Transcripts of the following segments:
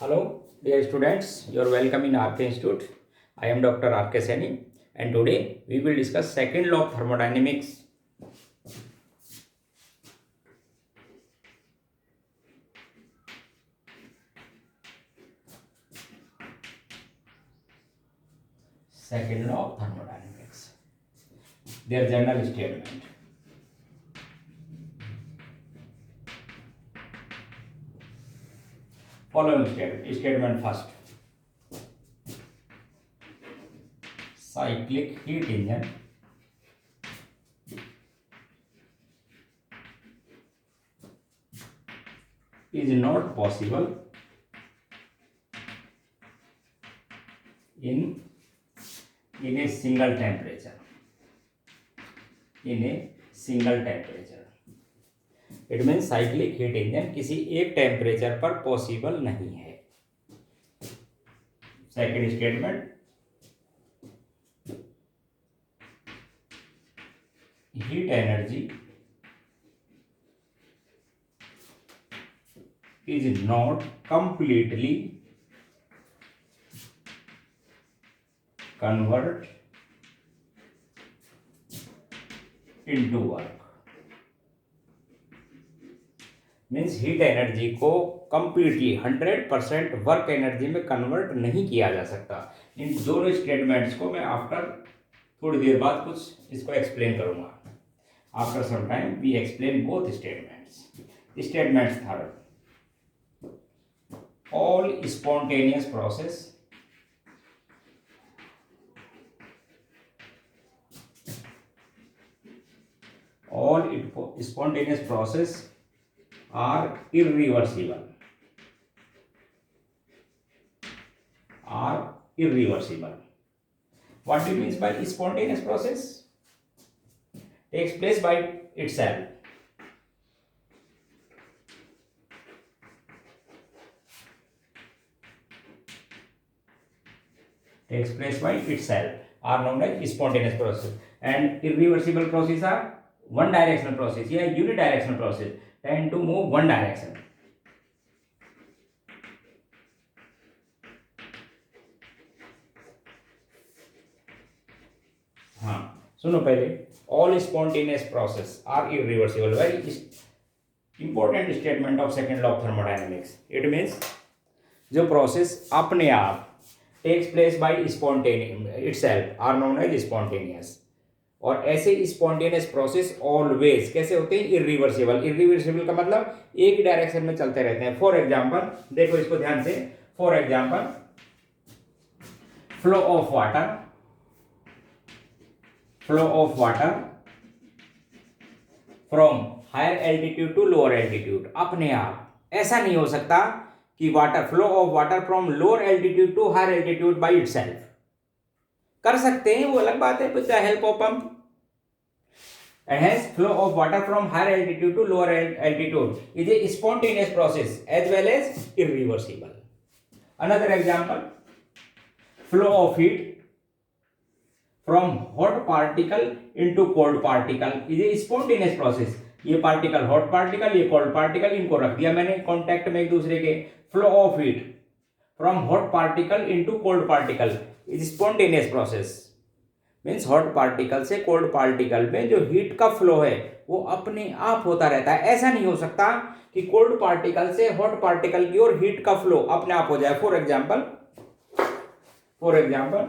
Hello, dear students. You are welcome in RK Institute. I am Dr. RK Saini, and today we will discuss second law of thermodynamics. Second law of thermodynamics. Their general statement. Following statement first. Cyclic heat engine is not possible in a single temperature. In a single temperature. It mean cyclic heat engine किसी एक temperature पर possible नहीं है. Second statement, heat energy is not completely convert into work. Means heat energy को completely 100% work energy में convert नहीं किया जा सकता. इन दोनों स्टेटमेंट्स को मैं आफ्टर थोड़ी देर बाद कुछ इसको एक्सप्लेन करूंगा. After some time we explain both statements. Statements third, all spontaneous process are irreversible. What do you mean by spontaneous process? Takes place by itself. Are known as spontaneous process, and irreversible processes are one directional process या unidirectional process tend to move one direction. हाँ सुनो पहले, all spontaneous process are irreversible. Very important statement of second law of thermodynamics. It means जो process अपने आप takes place by spontaneous itself are known as spontaneous. और ऐसे spontaneous process always कैसे होते हैं? इरिवर्सिबल. इरिवर्सिबल का मतलब एक ही डायरेक्शन में चलते रहते हैं. फॉर एग्जांपल देखो इसको ध्यान से. For example flow of water from higher altitude to lower altitude. अपने आप ऐसा नहीं हो सकता कि flow of water from lower altitude to higher altitude by itself. कर सकते हैं, वो अलग बात है, with the help of pump. And hence flow of water from higher altitude to lower altitude is a spontaneous process as well as irreversible. Another example, flow of heat from hot particle into cold particle is a spontaneous process. ये particle hot particle, ये cold particle, इनको रख दिया मैंने contact में एक दूसरे के. Flow of heat from hot particle into cold particle is spontaneous process. Means hot particle से कोल्ड पार्टिकल में जो हीट का फ्लो है वो अपने आप होता रहता है. ऐसा नहीं हो सकता कि कोल्ड पार्टिकल से हॉट पार्टिकल की ओर हीट का फ्लो अपने आप हो जाए. For example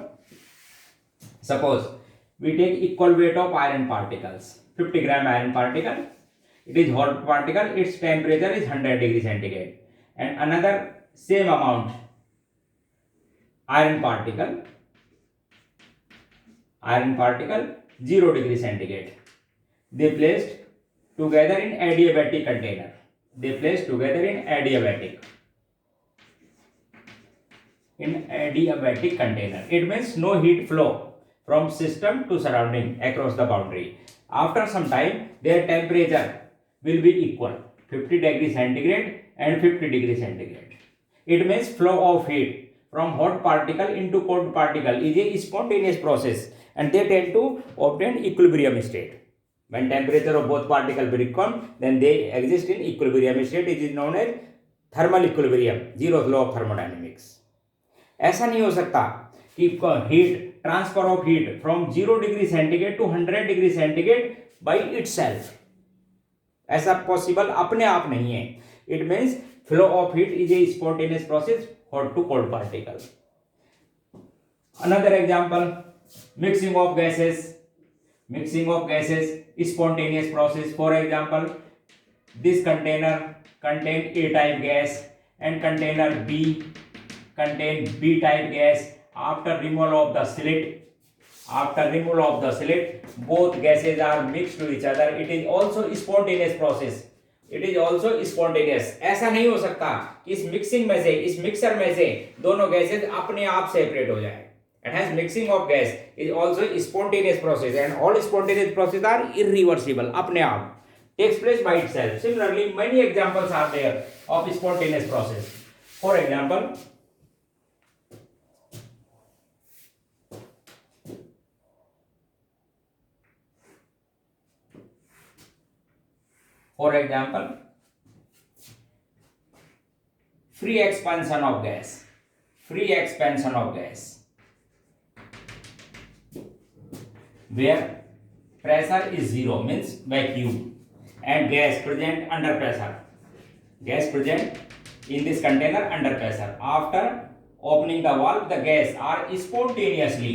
suppose we take equal weight of iron particles. 50 gram iron particle, it is hot particle, its temperature is 100 degree centigrade, and another same amount iron particle 0 degree centigrade. They placed together in adiabatic container. It means no heat flow from system to surrounding across the boundary. After some time their temperature will be equal, 50 degree centigrade and 50 degree centigrade. It means flow of heat from hot particle into cold particle is a spontaneous process, and they tend to obtain equilibrium state. When temperature of both particles become, then they exist in equilibrium state. It is known as thermal equilibrium, zero law of thermodynamics. ऐसा नहीं हो सकता कि heat transfer of heat from 0 degree centigrade to 100 degree centigrade by itself, ऐसा possible अपने आप नहीं है। It means flow of heat is a spontaneous process hot to cold particle. Another example, mixing of gases, spontaneous process. For example, this container contain A type gas and container B contain B type gas. After removal of the slit, both gases are mixed to each other. It is also spontaneous process. ऐसा नहीं हो सकता कि इस mixer में से दोनों gases अपने आप सेपरेट हो जाए। And hence mixing of gas is also a spontaneous process, and all spontaneous processes are irreversible, अपने आप takes place by itself. Similarly, many examples are there of spontaneous process. For example, free expansion of gas. Where pressure is zero, means vacuum, and gas present under pressure. Gas present in this container under pressure. After opening the valve, the gas are spontaneously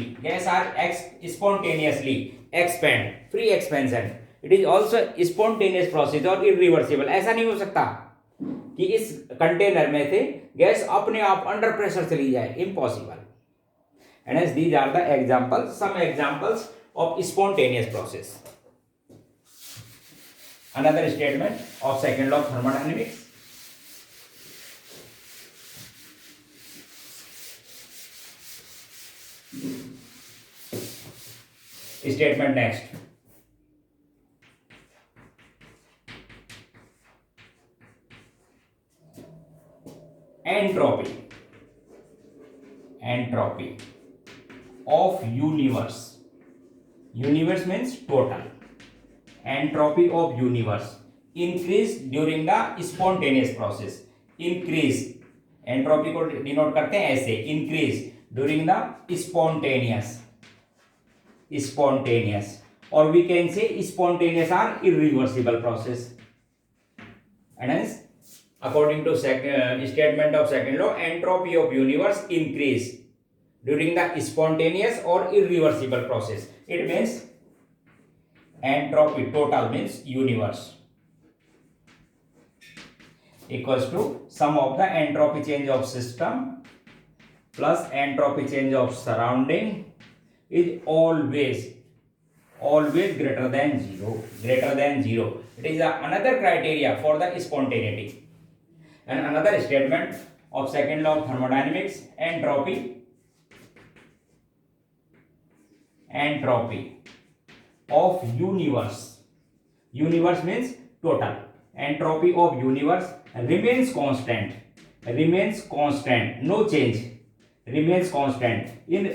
expand. Free expansion. It is also spontaneous process or irreversible. ऐसा नहीं हो सकता कि इस container में से gas अपने आप अंडर प्रेशर चली जाए, impossible. And as these are the examples, some examples of spontaneous process. Another statement of second law of thermodynamics. Statement next. Entropy of universe. Universe means total. Entropy of universe increase during the spontaneous process. Increase, entropy को denote करते हैं ऐसे, increase during the spontaneous, or we can say spontaneous are irreversible process. And hence, according to statement of second law, entropy of universe increase during the spontaneous or irreversible process. It means entropy total means universe equals to sum of the entropy change of system plus entropy change of surrounding is always greater than zero. It is another criteria for the spontaneity. And another statement of second law of thermodynamics, entropy of universe means total. Entropy of universe remains constant, no change, remains constant in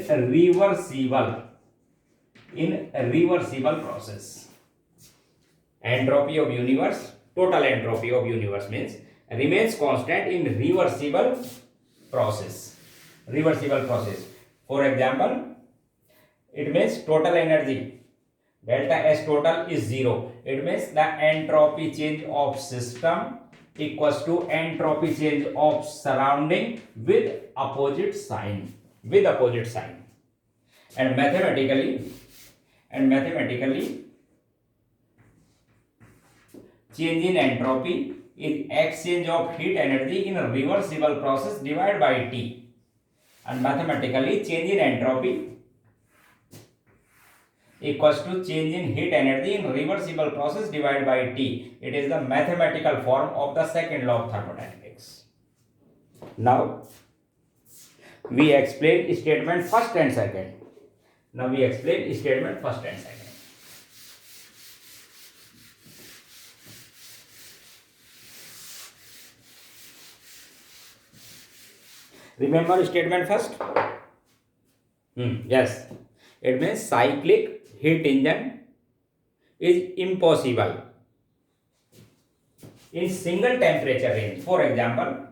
reversible process. Entropy of universe, total entropy of universe means remains constant in reversible process. For example, it means total energy delta S total is zero. It means the entropy change of system equals to entropy change of surrounding with opposite sign. And mathematically change in entropy is exchange of heat energy in a reversible process divided by T. And mathematically change in entropy equals to change in heat energy in reversible process divided by T. It is the mathematical form of the second law of thermodynamics. Now we explain statement first and second. Remember statement first? Yes. It means cyclic heat engine is impossible in single temperature range. For example,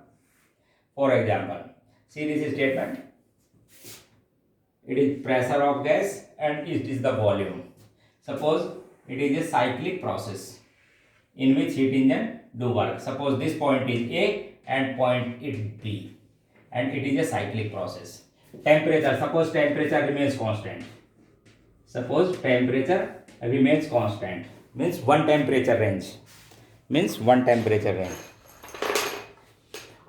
For example, see this statement. It is pressure of gas and it is the volume. Suppose it is a cyclic process in which heat engine do work. Suppose this point is A and point is B, and it is a cyclic process. Temperature, suppose temperature remains constant. Suppose temperature remains constant, means one temperature range.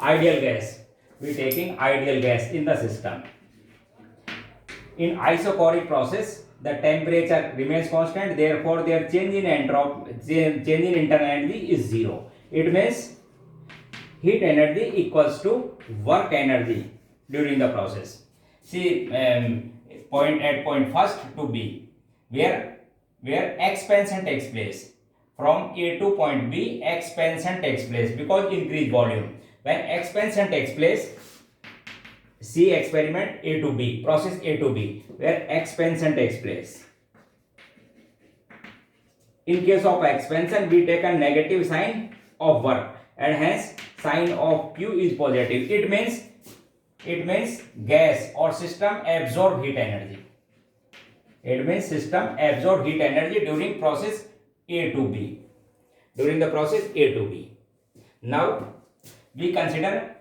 Ideal gas, we taking ideal gas in the system. In isochoric process, the temperature remains constant, therefore their change in internal energy is zero. It means heat energy equals to work energy during the process. See, point first to B, where expansion takes place. From A to point B, expansion takes place because increased volume. When expansion takes place, see experiment A to B, process A to B, where expansion takes place. In case of expansion, we take a negative sign of work, and hence sign of Q is positive. It means gas or system absorb heat energy. It means system absorb heat energy during process A to B. During the process A to B. Now we consider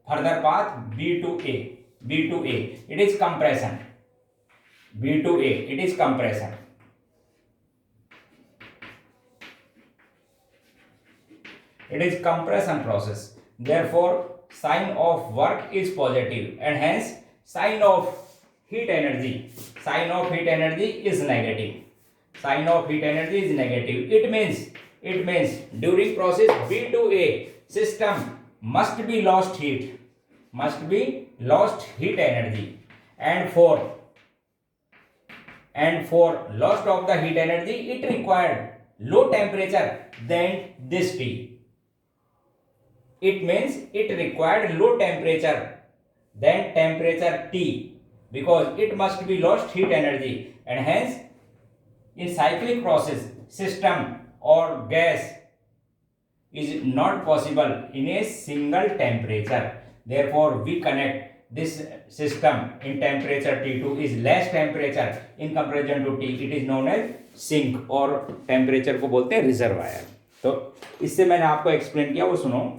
further path B to A. B to A. It is compression. B to A. It is compression. It is compression process. Therefore, sign of work is positive, and hence sign of heat energy is negative. Sign of heat energy is negative. It means during process B to A, system must be lost heat energy, and for loss of the heat energy, it required low temperature than this T. It means it required low temperature than temperature T, because it must be lost heat energy, and hence in cyclic process, system or gas is not possible in a single temperature. Therefore, we connect this system in temperature T2 is less temperature in comparison to T. It is known as sink, और temperature को बोलते हैं reservoir. तो इससे मैंने आपको explain किया, वो सुनो.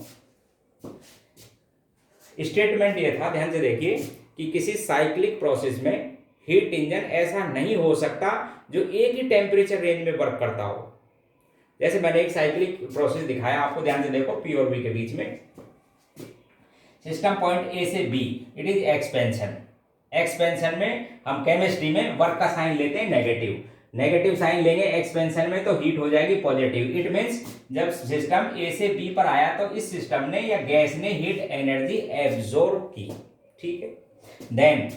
स्टेटमेंट ये था, ध्यान से देखिए, कि किसी साइक्लिक प्रोसेस में हीट इंजन ऐसा नहीं हो सकता जो एक ही टेम्परेचर रेंज में वर्क करता हो. जैसे मैंने एक साइक्लिक प्रोसेस दिखाया आपको, ध्यान से देखो, पी और बी के बीच में सिस्टम पॉइंट ए से B, it is expansion. Expansion में हम केमिस्ट्री में वर्क का साइन लेते हैं नेगेटिव साइन लेंगे. एक्सपेंशन में तो हीट हो जाएगी पॉजिटिव. इट मीन्स जब सिस्टम ए से बी पर आया तो इस सिस्टम ने या गैस ने हीट एनर्जी एब्जॉर्ब की. ठीक है. देन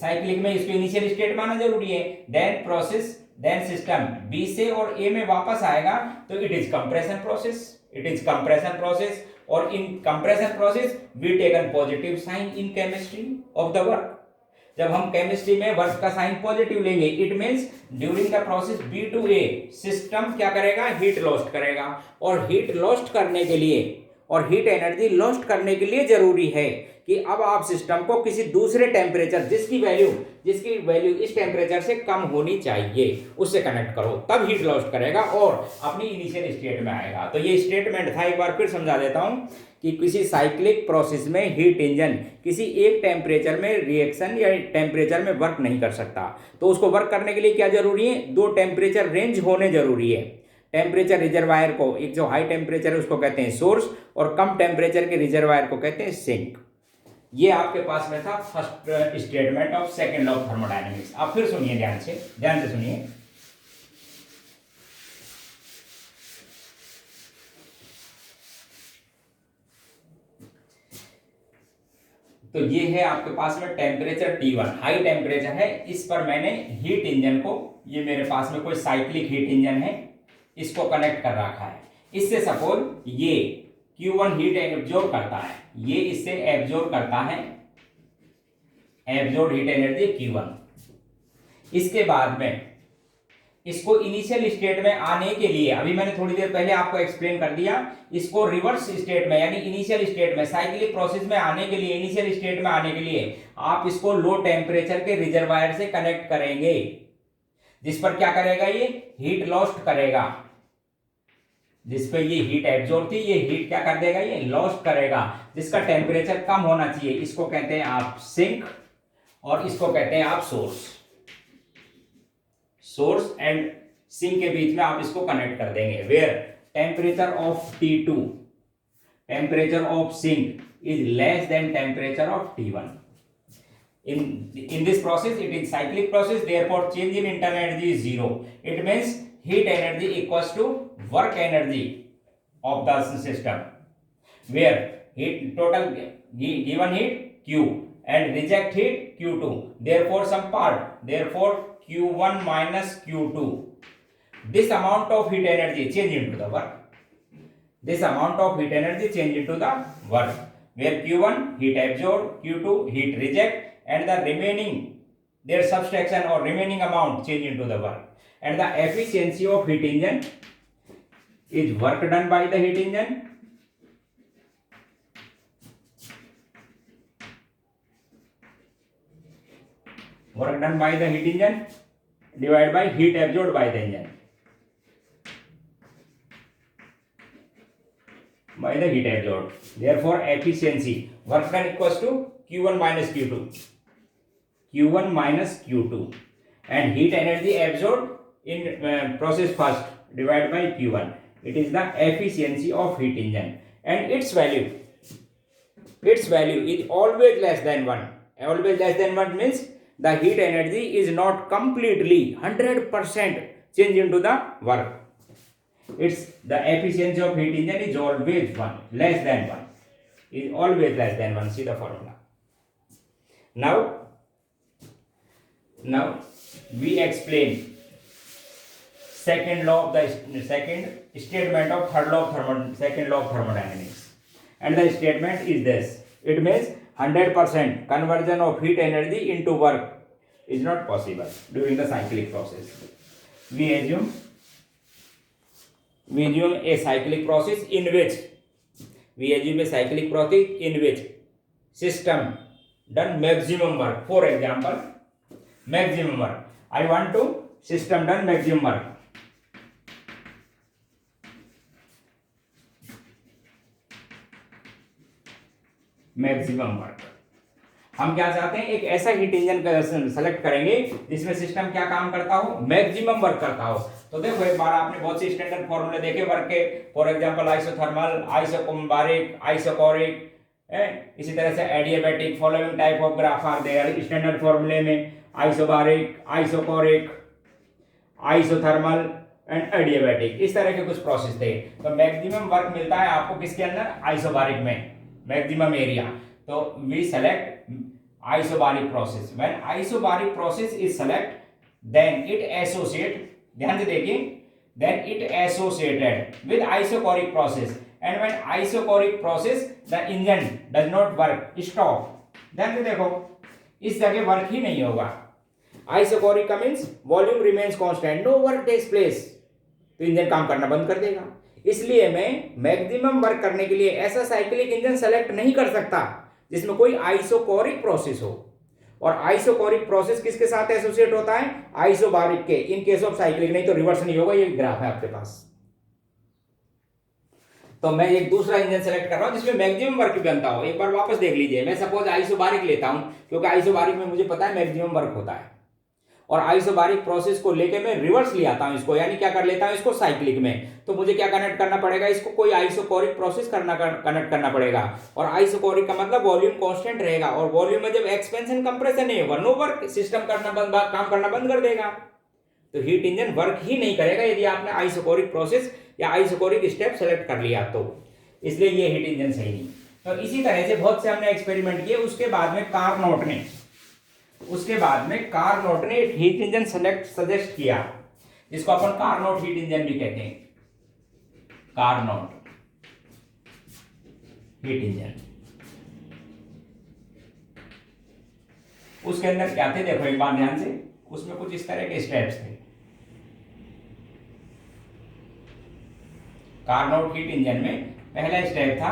साइक्लिक में इसको इनिशियल स्टेट मानना जरूरी है. देन सिस्टम बी से और ए में वापस आएगा तो इट इज कंप्रेशन प्रोसेस. और in compression process we taken positive sign in chemistry of the work. जब हम केमिस्ट्री में वर्क का साइन पॉजिटिव लेंगे, it means during the process B to A system क्या करेगा, हीट लॉस्ट करेगा. और हीट लॉस्ट करने के लिए और हीट एनर्जी लॉस्ट करने के लिए जरूरी है कि अब आप सिस्टम को किसी दूसरे टेम्परेचर जिसकी वैल्यू इस टेम्परेचर से कम होनी चाहिए उससे कनेक्ट करो, तब हीट लॉस्ट करेगा और अपनी इनिशियल स्टेट में आएगा. तो ये स्टेटमेंट था, एक बार फिर समझा देता हूं कि किसी साइक्लिक प्रोसेस में हीट इंजन किसी एक टेम्परेचर में रिएक्शन या टेम्परेचर में वर्क नहीं कर सकता. तो उसको वर्क करने के लिए क्या जरूरी है, दो टेम्परेचर रेंज होने जरूरी है. टेम्परेचर रिजर्वायर को, एक जो हाई टेम्परेचर है उसको कहते हैं सोर्स, और कम टेम्परेचर के रिजर्वायर को कहते हैं सिंक. ये आपके पास में था first statement of second law of thermodynamics. आप फिर सुनिए, ध्यान से सुनिए. तो ये है आपके पास में टेम्परेचर T1, हाई टेम्परेचर है. इस पर मैंने हीट इंजन को, ये मेरे पास में कोई साइक्लिक हीट इंजन है, इसको कनेक्ट कर रखा है. इससे सपोज ये Q1 हीट एब्जॉर्ब करता है, ये इससे एब्जॉर्ब करता है एब्जॉर्ब हीट एनर्जी Q1. इसके बाद में इसको इनिशियल स्टेट में आने के लिए, अभी मैंने थोड़ी देर पहले आपको एक्सप्लेन कर दिया, इसको रिवर्स स्टेट में यानी इनिशियल स्टेट में साइक्लिक प्रोसेस में आने के लिए, इनिशियल स्टेट में आने के लिए आप इसको लो टेम्परेचर के रिजर्वायर से कनेक्ट करेंगे, जिस पर क्या करेगा, ये हीट लॉस्ट करेगा, जिस पे ये हीट एब्जॉर्ब थी, ये हीट क्या कर देगा, ये लॉस्ट करेगा, जिसका टेम्परेचर कम होना चाहिए। इसको कहते हैं आप सिंक और इसको कहते हैं आप सोर्स। सोर्स एंड सिंक के बीच में आप इसको कनेक्ट कर देंगे, where temperature of T2, temperature of sink is less than temperature of T1. In this process, it is cyclic process, therefore change in internal energy is zero. It means heat energy equals to work energy of the system, where heat total given heat Q and reject heat Q2. Therefore some part, therefore Q1 minus Q2. This amount of heat energy change into the work. This amount of heat energy change into the work, where Q1 heat absorb, Q2 heat reject, and the remaining their subtraction or remaining amount change into the work. And the efficiency of heat engine is work done by the heat engine divided by heat absorbed by the engine, by the heat absorbed. Therefore efficiency work done equals to Q1 minus Q2, Q1 minus Q2, and heat energy absorbed in process first divided by Q1. It is the efficiency of heat engine, and its value is always less than 1. Always less than 1 means the heat energy is not completely 100% change into the work. It's the efficiency of heat engine is always 1, less than 1, is always less than 1. See the formula. Now we explain second law of the second statement of third law of second law of thermodynamics, and the statement is this. It means 100% conversion of heat energy into work is not possible during the cyclic process. We assume a cyclic process in which system done maximum work. For example, maximum work. I want to system done maximum work. Maximum work हम क्या चाहते हैं, एक ऐसा heat engine select करेंगे जिसमें system क्या काम करता हो, मैक्सिमम वर्क करता हो। तो देखो एक बार आपने बहुत से स्टैंडर्ड फॉर्मूले देखे वर्क के, for example isothermal, isobaric, isochoric, इसी तरह से adiabatic, following type of graph are their standard फॉर्मूले में, isobaric, isochoric, isothermal and adiabatic, इस तरह के कुछ प्रोसेस थे। तो मैक्सिमम वर्क मिलता है आपको किसके अंदर, आइसोबारिक में, मैक्सिमम एरिया। तो we select isobaric process. When isobaric process is select, then it associate, ध्यान से देखिए, then it associated with isochoric process, and when isochoric process the engine does not work, stop. ध्यान से देखो, इस जगह वर्क ही नहीं होगा। आइसोकोरिक का means volume remains constant, no work takes place, तो इंजन काम करना बंद कर देगा। इसलिए मैं मैक्सिमम वर्क करने के लिए ऐसा साइक्लिक इंजन सेलेक्ट नहीं कर सकता जिसमें कोई आइसोकोरिक प्रोसेस हो। और आइसोकोरिक प्रोसेस किसके साथ एसोसिएट होता है, आइसोबारिक के, इन केस ऑफ साइक्लिक, नहीं तो रिवर्स नहीं होगा। ये ग्राफ है आपके पास। तो मैं एक दूसरा इंजन सेलेक्ट कर रहा हूं जिसमें मैक्सिमम वर्क बनता हो। एक बार वापस देख लीजिए, मैं सपोज आइसोबारिक लेता हूं क्योंकि आइसोबारिक में मुझे पता है मैक्सिमम वर्क होता है, और आइसोबारिक प्रोसेस को लेके मैं रिवर्स ले आता हूं इसको, यानी क्या कर लेता हूं इसको साइक्लिक में। तो मुझे क्या कनेक्ट करना पड़ेगा, इसको कोई आइसोकोरिक प्रोसेस कनेक्ट करना पड़ेगा। और आइसोकोरिक का मतलब वॉल्यूम कांस्टेंट रहेगा, और वॉल्यूम में जब एक्सपेंशन कंप्रेशन नहीं होगा, नो वर्क, सिस्टम काम करना बंद कर देगा। तो हीट इंजन वर्क ही नहीं करेगा यदि आपने आइसोकोरिक प्रोसेस या आइसोकोरिक स्टेप सेलेक्ट कर लिया तो। इसलिए ये हीट इंजन सही नहीं। तो इसी तरह से बहुत से हमने एक्सपेरिमेंट किए। उसके बाद में कार्नोट ने एक हीट इंजन सजेस्ट किया, जिसको अपन कार्नोट हीट इंजन भी कहते हैं, कार्नोट हीट इंजन। उसके अंदर क्या थे देखो एक बार ध्यान से, उसमें कुछ इस तरह के स्टेप्स थे। कार्नोट हीट इंजन में पहला स्टेप था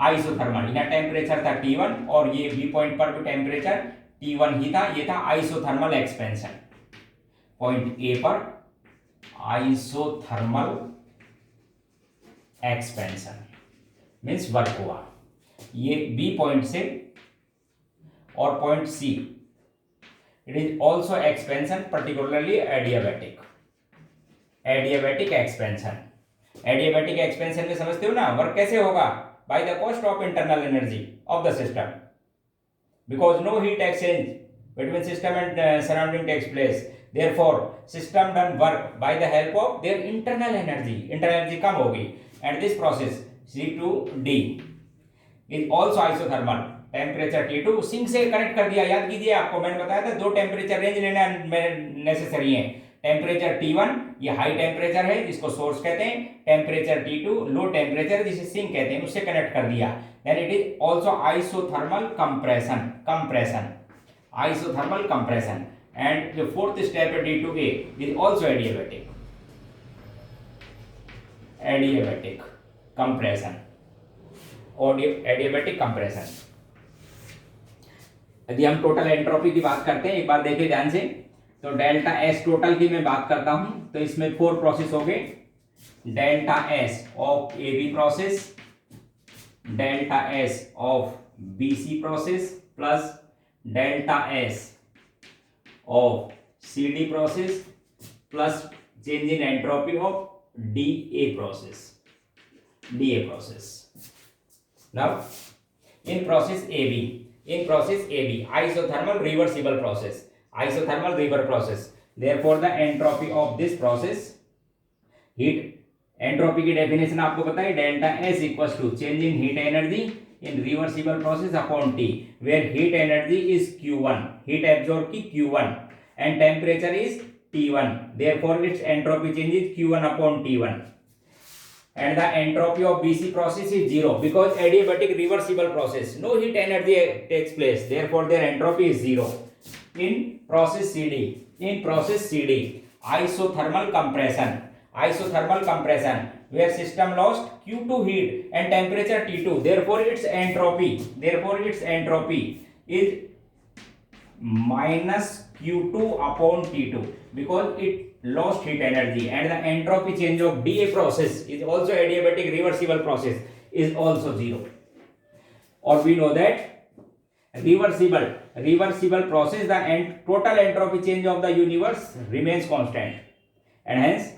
आइसोथर्मल, यहाँ टेम्परेचर था T1 और ये बी पॉइंट पर भी टेम्परेचर T1 ही था, ये था आइसोथर्मल एक्सपेंशन। पॉइंट ए पर आइसोथर्मल एक्सपेंशन मीन्स वर्क हुआ, ये बी पॉइंट से, और point C it is also expansion, particularly adiabatic expansion. Adiabatic expansion में समझते हो ना, वर्क कैसे होगा, by the cost of internal energy of the system, because no heat exchange between system and surrounding takes place, therefore system done work by the help of their internal energy कम होगी, and this process C2D is also isothermal, temperature T2 sink से connect कर दिया। याद कीजिए, आपको मैंने बताया था दो टेम्परेचर रेंज लेना नेसेसरी है, टेम्परेचर T1 ये हाई टेम्परेचर है जिसको सोर्स कहते हैं, टेम्परेचर T2 लो टेम्परेचर जिसे सिंक कहते हैं, उससे कनेक्ट कर दिया, then it is also isothermal compression isothermal compression. And the fourth step at D2A is also adiabatic compression or adiabatic compression। यदि हम टोटल एंट्रोपी की बात करते हैं, एक बार देखिए ध्यान से, तो डेल्टा एस टोटल की मैं बात करता हूं, तो इसमें 4 प्रोसेस हो गए, delta S of A B process, delta S of B C process plus delta S of CD process plus change in entropy of DA process. Now, in process AB, isothermal reversible process. Therefore, the entropy of this process, heat entropy की definition आपको पता है, delta S equals to change in heat energy in reversible process upon T, where heat energy is Q1, heat absorbed की Q1 and temperature is T1, therefore its entropy change is Q1 upon T1, and the entropy of BC process is 0 because adiabatic reversible process, no heat energy takes place, therefore their entropy is 0. In process CD, isothermal compression where system lost Q2 heat and temperature T2, therefore its entropy is minus Q2 upon T2 because it lost heat energy, and the entropy change of DA process is also adiabatic reversible process is also 0. Or we know that reversible process, the total entropy change of the universe remains constant, and hence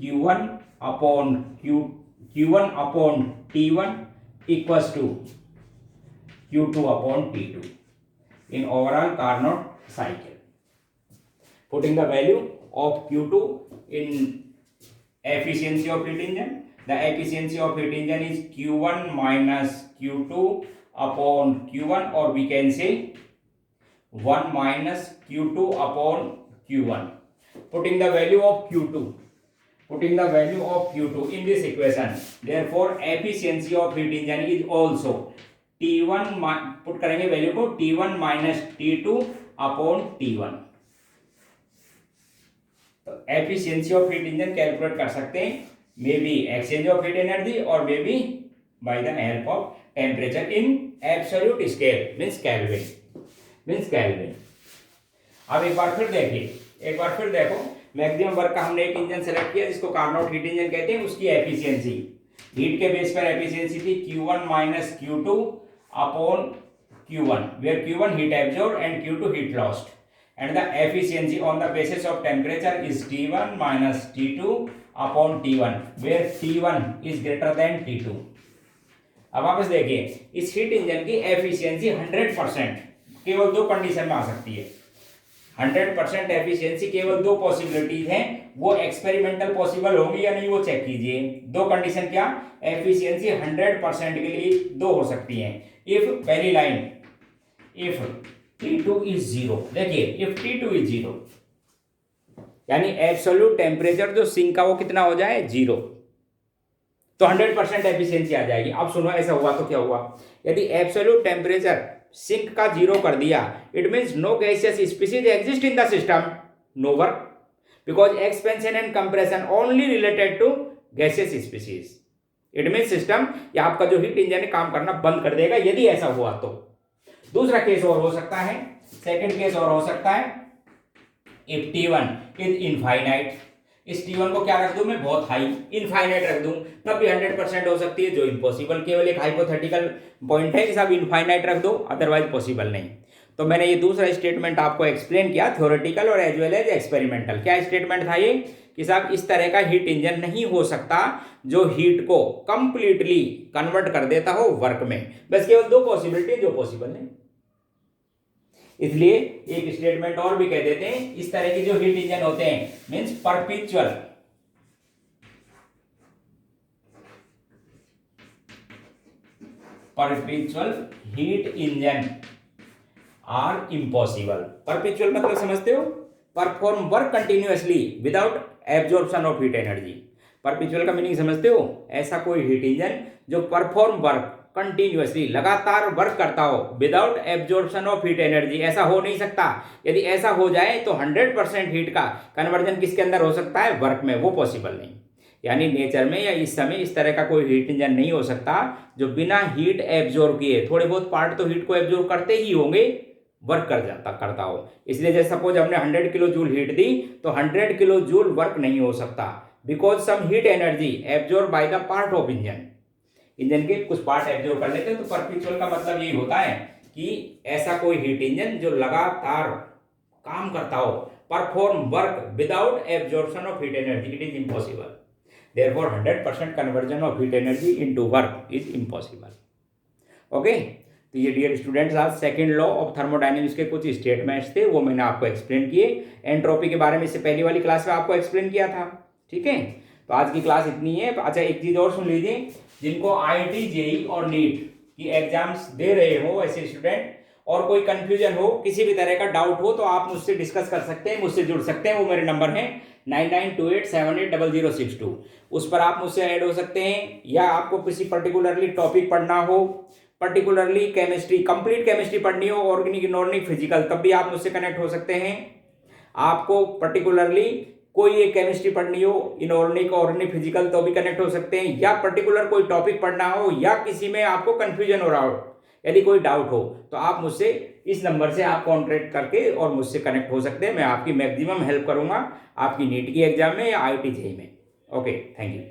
Q1 upon T1 equals to Q2 upon T2 in overall Carnot cycle. Putting the value of Q2 in efficiency of heat engine, the efficiency of heat engine is Q1 minus Q2 upon Q1, or we can say 1 minus Q2 upon Q1. Putting the value of Q2 in this equation, therefore efficiency of heat engine is also T1, put करेंगे value को T1 minus T2 upon T1। तो efficiency of heat engine calculate कर सकते हैं, may be exchange of heat energy और may be by the help of temperature in absolute scale means Kelvin। अब एक बार फिर देखो, मैक्सिमम वर्क का हमने एक इंजन सेलेक्ट किया जिसको कार्नोट हीट इंजन कहते हैं, उसकी एफिशिएंसी हीट के बेस पर एफिशिएंसी थी Q1 minus Q2 upon Q1, where Q1 heat absorbed and Q2 heat lost, and the efficiency on the basis of temperature is T1 minus T2 upon T1, where T1 is greater than T2। अब वापस देखिए, इस heat engine की efficiency 100% केवल दो condition में आ सकती है। 100% एफिशिएंसी केवल दो पॉसिबिलिटीज हैं, वो एक्सपेरिमेंटल पॉसिबल होंगी या नहीं वो चेक कीजिए। दो कंडीशन क्या, एफिशिएंसी 100% के लिए दो हो सकती हैं। इफ पहली लाइन, इफ T2 is 0, देखिए इफ T2 is 0 यानी एब्सोल्यूट टेम्परेचर जो सिंक का वो कितना हो जाए 0, तो 100% एफिशिएंसी आ जाएगी। अब सुनो ऐसा हुआ तो क्या हुआ, यदि एब्सोल्यूट टेम्परेचर सिंक का 0 कर दिया, it means no gaseous species exist in the system, no work, because expansion and compression only related to gaseous species. It mean system या आपका जो हीट इंजन है काम करना बंद कर देगा यदि ऐसा हुआ तो। दूसरा केस और हो सकता है, सेकंड केस और हो सकता है, इफ T1 इज इनफाइनाइट। इस T1 को क्या रख दूं मैं, बहुत हाई, इनफाइनाइट रख दूं, तब भी 100% हो सकती है, जो इम्पॉसिबल केवल एक हाइपोथेटिकल पॉइंट है कि साहब इनफाइनाइट रख दो, अदरवाइज पॉसिबल नहीं। तो मैंने ये दूसरा स्टेटमेंट आपको एक्सप्लेन किया, थ्योरेटिकल और एज वेल एज एक्सपेरिमेंटल। क्या स्टेटमेंट था ये कि साहब इस तरह का हीट इंजन नहीं हो सकता जो हीट को कंप्लीटली कन्वर्ट कर देता हो वर्क में। बस केवल दो पॉसिबिलिटी जो पॉसिबल नहीं। इसलिए एक स्टेटमेंट और भी कह देते हैं, इस तरह के जो हीट इंजन होते हैं means perpetual heat engine are impossible. Perpetual मतलब समझते हो, perform work continuously without absorption of heat energy. Perpetual का मीनिंग समझते हो, ऐसा कोई हीट इंजन जो परफॉर्म वर्क कंटिन्यूअसली लगातार वर्क करता हो without absorption of heat energy, ऐसा हो नहीं सकता। यदि ऐसा हो जाए तो 100% हीट का कन्वर्जन किसके अंदर हो सकता है, वर्क में, वो पॉसिबल नहीं। यानी नेचर में या इस समय इस तरह का कोई हीट इंजन नहीं हो सकता जो बिना हीट एब्जॉर्ब किए, थोड़े बहुत पार्ट तो हीट को एब्जॉर्ब करते ही होंगे, वर्क करता हो। इसलिए जैसे सपोज हमने 100 किलो जूल हीट दी तो 100 किलो जूल वर्क नहीं हो सकता, because some heat energy absorb by the part of engine के कुछ पार्ट एब्जॉर्ब कर लेते हैं। तो परपेचुअल का मतलब यही होता है कि ऐसा कोई हीट इंजन जो लगातार काम करता हो, perform work without absorption of heat energy, it is impossible. Therefore 100% conversion of heat energy into work is impossible. Okay, तो ये डियर स्टूडेंट्स आज सेकंड लॉ ऑफ थर्मोडायनेमिक्स के कुछ स्टेटमेंट्स थे, वो मैंने आपको एक्सप्लेन किए। एंट्रोपी के बारे में इससे पहली वाली क्लास में आपको एक्सप्लेन किया था। ठीक है, तो आज की क्लास इतनी है। अच्छा, एक चीज और सुन लीजिए, जिनको IIT JEE और नीट की एग्जाम्स दे रहे हो ऐसे स्टूडेंट, और कोई कंफ्यूजन हो, किसी भी तरह का डाउट हो, तो आप मुझसे डिस्कस कर सकते हैं, मुझसे जुड़ सकते हैं। वो मेरे नंबर हैं 9928780062, उस पर आप मुझसे ऐड हो सकते हैं। या आपको किसी पर्टिकुलरली टॉपिक पढ़ना हो, पर्टिकुलरली केमिस्ट्री, कंप्लीट केमिस्ट्री पढ़नी हो, ऑर्गेनिक इनऑर्गेनिक फिजिकल, तब भी आप मुझसे कनेक्ट हो सकते हैं। आपको पर्टिकुलरली कोई एक केमिस्ट्री पढ़नी हो, इनऑर्गेनिक ऑर्गेनिक फिजिकल, तो भी कनेक्ट हो सकते हैं। या पर्टिकुलर कोई टॉपिक पढ़ना हो, या किसी में आपको कंफ्यूजन हो रहा हो, यदि कोई डाउट हो, तो आप मुझसे इस नंबर से आप कॉन्टैक्ट करके और मुझसे कनेक्ट हो सकते हैं। मैं आपकी मैक्सिमम हेल्प करूंगा आपकी नीट की एग्जाम में या IIT JEE में। Okay, thank you.